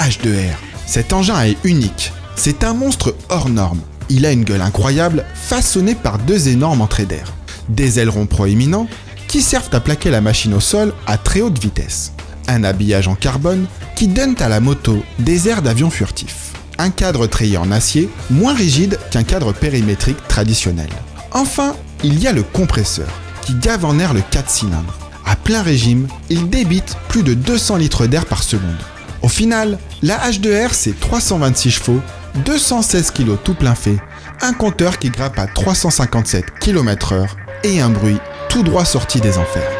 H2R. Cet engin est unique. C'est un monstre hors norme. Il a une gueule incroyable, façonnée par deux énormes entrées d'air. Des ailerons proéminents qui servent à plaquer la machine au sol à très haute vitesse. Un habillage en carbone qui donne à la moto des airs d'avion furtif. Un cadre treillé en acier, moins rigide qu'un cadre périmétrique traditionnel. Enfin, il y a le compresseur, qui gave en air le 4 cylindres. À plein régime, il débite plus de 200 litres d'air par seconde. Au final, la H2R c'est 326 chevaux, 216 kg tout plein fait, un compteur qui grimpe à 357 km/h et un bruit tout droit sorti des enfers.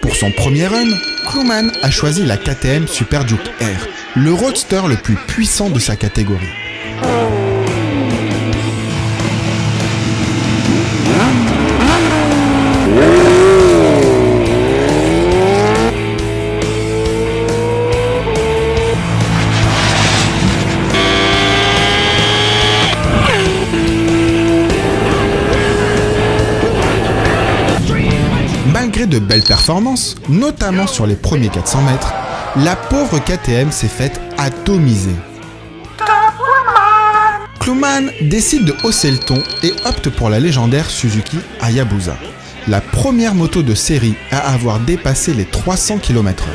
Pour son premier run, Cluman a choisi la KTM Super Juke R, le roadster le plus puissant de sa catégorie. Malgré de belles performances, notamment sur les premiers 400 mètres, la pauvre KTM s'est faite atomiser. Cluman décide de hausser le ton et opte pour la légendaire Suzuki Hayabusa, la première moto de série à avoir dépassé les 300 km/h.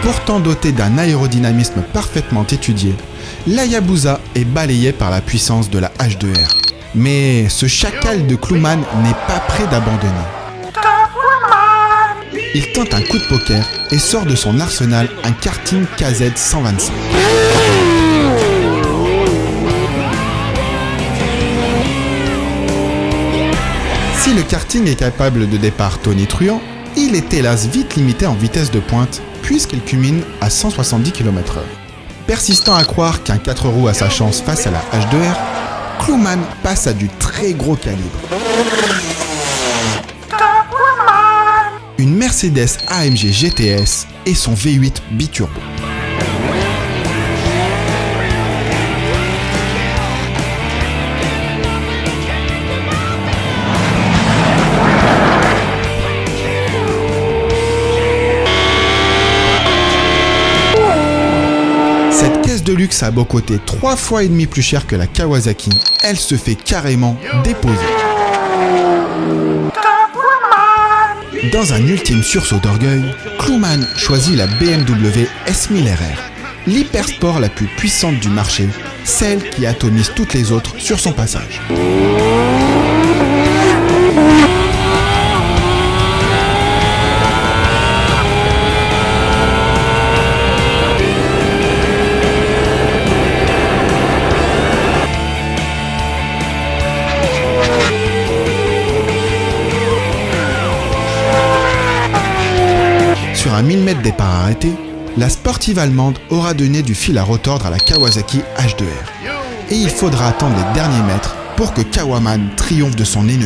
Pourtant dotée d'un aérodynamisme parfaitement étudié, l'Hayabusa est balayée par la puissance de la H2R. Mais ce chacal de Cluman n'est pas prêt d'abandonner. Il tente un coup de poker et sort de son arsenal un karting KZ 125. Si le karting est capable de départ tonitruant, il est hélas vite limité en vitesse de pointe puisqu'il culmine à 170 km/h. Persistant à croire qu'un 4 roues a sa chance face à la H2R, Cluman passe à du très gros calibre. Une Mercedes AMG GTS et son V8 biturbo. Cette caisse de luxe a beau coûter 3,5 fois plus cher que la Kawasaki, elle se fait carrément déposer. Dans un ultime sursaut d'orgueil, Cluman choisit la BMW S1000 RR, l'hypersport la plus puissante du marché, celle qui atomise toutes les autres sur son passage. Sur un 1000 mètres départ arrêté, la sportive allemande aura donné du fil à retordre à la Kawasaki H2R. Et il faudra attendre les derniers mètres pour que Kawaman triomphe de son ennemi.